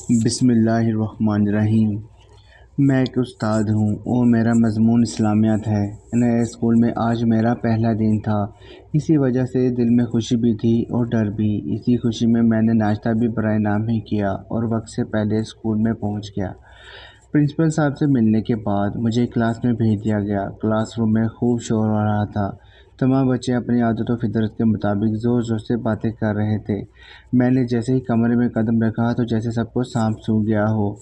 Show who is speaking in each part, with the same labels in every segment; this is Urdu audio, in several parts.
Speaker 1: بسم اللہ الرحمن الرحیم۔ میں ایک استاد ہوں اور میرا مضمون اسلامیات ہے۔ نئے اسکول میں آج میرا پہلا دن تھا، اسی وجہ سے دل میں خوشی بھی تھی اور ڈر بھی۔ اسی خوشی میں نے ناشتہ بھی برائے نام ہی کیا اور وقت سے پہلے اسکول میں پہنچ گیا۔ پرنسپل صاحب سے ملنے کے بعد مجھے کلاس میں بھیج دیا گیا۔ کلاس روم میں خوب شور ہو رہا تھا، تمام بچے اپنی عادت و فطرت کے مطابق زور زور سے باتیں کر رہے تھے۔ میں نے جیسے ہی کمرے میں قدم رکھا تو جیسے سب کو سانپ سونگھ گیا ہو۔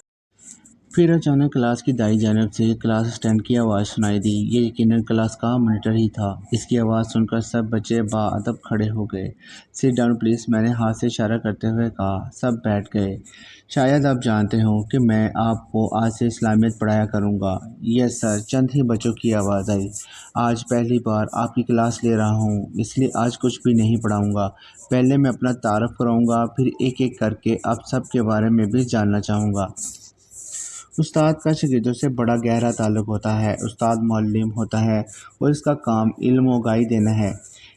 Speaker 1: پھر اچانک کلاس کی دائیں جانب سے کلاس اسٹینڈ کی آواز سنائی دی۔ یہ یقیناً کلاس کا مانیٹر ہی تھا۔ اس کی آواز سن کر سب بچے باادب کھڑے ہو گئے۔ سٹ ڈاؤن پلیز، میں نے ہاتھ سے اشارہ کرتے ہوئے کہا۔ سب بیٹھ گئے۔ شاید آپ جانتے ہوں کہ میں آپ کو آج سے اسلامیات پڑھایا کروں گا۔ یس سر، چند ہی بچوں کی آواز آئی۔ آج پہلی بار آپ کی کلاس لے رہا ہوں، اس لیے آج کچھ بھی نہیں پڑھاؤں گا۔ پہلے میں اپنا تعارف کراؤں گا، پھر ایک ایک کر کے آپ سب کے بارے میں بھی جاننا چاہوں گا۔ استاد کا شاگردوں سے بڑا گہرا تعلق ہوتا ہے۔ استاد معلم ہوتا ہے اور اس کا کام علم و گاہی دینا ہے۔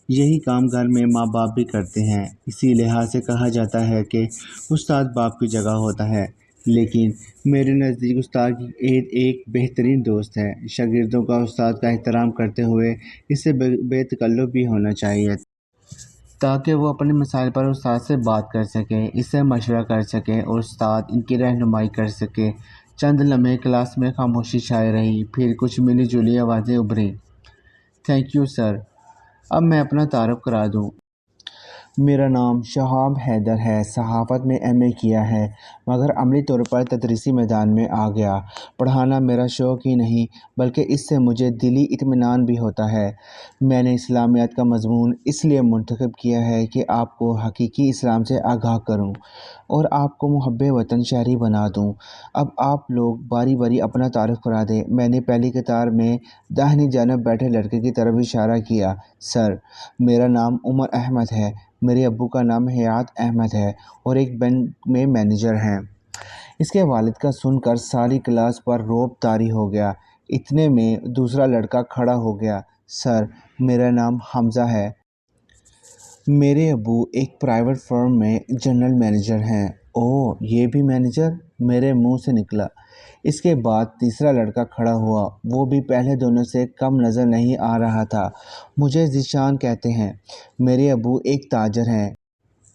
Speaker 1: یہی کام گھر میں ماں باپ بھی کرتے ہیں۔ اسی لحاظ سے کہا جاتا ہے کہ استاد باپ کی جگہ ہوتا ہے، لیکن میرے نزدیک استاد ایک بہترین دوست ہے۔ شاگردوں کا استاد کا احترام کرتے ہوئے اس سے بے تکلف بھی ہونا چاہیے، تاکہ وہ اپنے مسائل پر استاد سے بات کر سکیں، اس سے مشورہ کر سکیں اور استاد ان کی رہنمائی کر سکے۔ چند لمحے کلاس میں خاموشی چھائی رہی، پھر کچھ ملی جلی آوازیں ابھریں۔ Thank you sir. اب میں اپنا تعارف کرا دوں۔ میرا نام شہاب حیدر ہے۔ صحافت میں ایم اے کیا ہے، مگر عملی طور پر تدریسی میدان میں آ گیا۔ پڑھانا میرا شوق ہی نہیں بلکہ اس سے مجھے دلی اطمینان بھی ہوتا ہے۔ میں نے اسلامیات کا مضمون اس لیے منتخب کیا ہے کہ آپ کو حقیقی اسلام سے آگاہ کروں اور آپ کو محب وطن شہری بنا دوں۔ اب آپ لوگ باری باری اپنا تعارف کرا دیں۔ میں نے پہلی قطار میں داہنی جانب بیٹھے لڑکے کی طرف اشارہ کیا۔ سر، میرا نام عمر احمد ہے۔ میرے ابو کا نام حیات احمد ہے اور ایک بینک میں مینیجر ہیں۔ اس کے والد کا سن کر ساری کلاس پر رعب طاری ہو گیا۔ اتنے میں دوسرا لڑکا کھڑا ہو گیا۔ سر، میرا نام حمزہ ہے۔ میرے ابو ایک پرائیویٹ فرم میں جنرل مینیجر ہیں۔ اوہ، یہ بھی مینیجر؟ میرے منہ سے نکلا۔ اس کے بعد تیسرا لڑکا کھڑا ہوا، وہ بھی پہلے دونوں سے کم نظر نہیں آ رہا تھا۔ مجھے ذیشان کہتے ہیں۔ میرے ابو ایک تاجر ہیں۔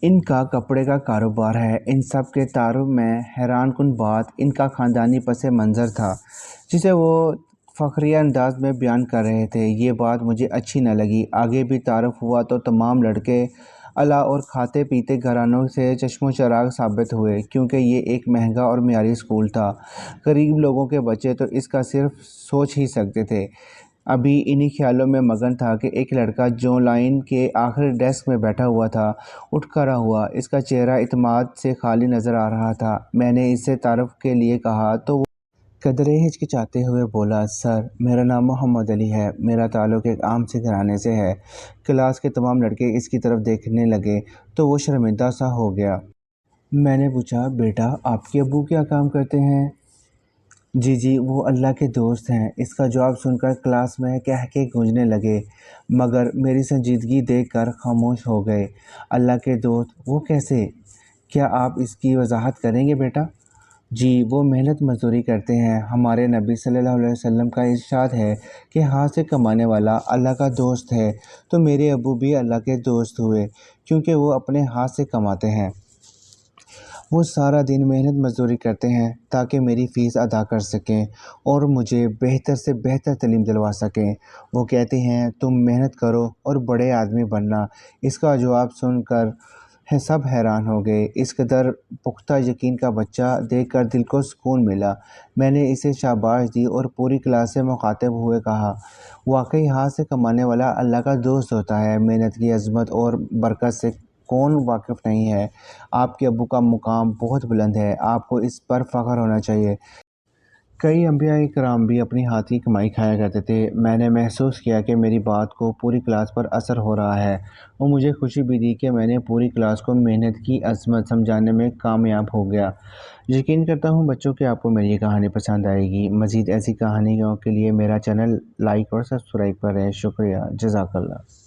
Speaker 1: ان کا کپڑے کا کاروبار ہے۔ ان سب کے تعارف میں حیران کن بات ان کا خاندانی پس منظر تھا، جسے وہ فخریہ انداز میں بیان کر رہے تھے۔ یہ بات مجھے اچھی نہ لگی۔ آگے بھی تعارف ہوا تو تمام لڑکے اعلیٰ اور کھاتے پیتے گھرانوں سے چشم و چراغ ثابت ہوئے، کیونکہ یہ ایک مہنگا اور معیاری اسکول تھا۔ غریب لوگوں کے بچے تو اس کا صرف سوچ ہی سکتے تھے۔ ابھی انہی خیالوں میں مگن تھا کہ ایک لڑکا جو لائن کے آخری ڈیسک میں بیٹھا ہوا تھا اٹھ کھڑا ہوا۔ اس کا چہرہ اعتماد سے خالی نظر آ رہا تھا۔ میں نے اس سے تعارف کے لیے کہا تو وہ قدرے ہچکچاتے ہوئے بولا، سر، میرا نام محمد علی ہے۔ میرا تعلق ایک عام سے گھرانے سے ہے۔ کلاس کے تمام لڑکے اس کی طرف دیکھنے لگے تو وہ شرمندہ سا ہو گیا۔ میں نے پوچھا، بیٹا، آپ کے ابو کیا کام کرتے ہیں؟ جی، وہ اللہ کے دوست ہیں۔ اس کا جواب سن کر کلاس میں قہقہے گونجنے لگے، مگر میری سنجیدگی دیکھ کر خاموش ہو گئے۔ اللہ کے دوست، وہ کیسے؟ کیا آپ اس کی وضاحت کریں گے بیٹا؟ جی، وہ محنت مزدوری کرتے ہیں۔ ہمارے نبی صلی اللہ علیہ وسلم کا ارشاد ہے کہ ہاتھ سے کمانے والا اللہ کا دوست ہے، تو میرے ابو بھی اللہ کے دوست ہوئے، کیونکہ وہ اپنے ہاتھ سے کماتے ہیں۔ وہ سارا دن محنت مزدوری کرتے ہیں تاکہ میری فیس ادا کر سکیں اور مجھے بہتر سے بہتر تعلیم دلوا سکیں۔ وہ کہتے ہیں تم محنت کرو اور بڑے آدمی بننا۔ اس کا جواب سن کر سب حیران ہو گئے۔ اس قدر پختہ یقین کا بچہ دیکھ کر دل کو سکون ملا۔ میں نے اسے شاباش دی اور پوری کلاس سے مخاطب ہوئے کہا، واقعی ہاتھ سے کمانے والا اللہ کا دوست ہوتا ہے۔ محنت کی عظمت اور برکت سے کون واقف نہیں ہے؟ آپ کے ابو کا مقام بہت بلند ہے، آپ کو اس پر فخر ہونا چاہیے۔ کئی انبیاء کرام بھی اپنی ہاتھ کی کمائی کھایا کرتے تھے۔ میں نے محسوس کیا کہ میری بات کو پوری کلاس پر اثر ہو رہا ہے اور مجھے خوشی بھی دی کہ میں نے پوری کلاس کو محنت کی عظمت سمجھانے میں کامیاب ہو گیا۔ یقین کرتا ہوں بچوں کہ آپ کو میری یہ کہانی پسند آئے گی۔ مزید ایسی کہانیوں کے لیے میرا چینل لائک اور سبسکرائب کریں۔ شکریہ، جزاک اللہ۔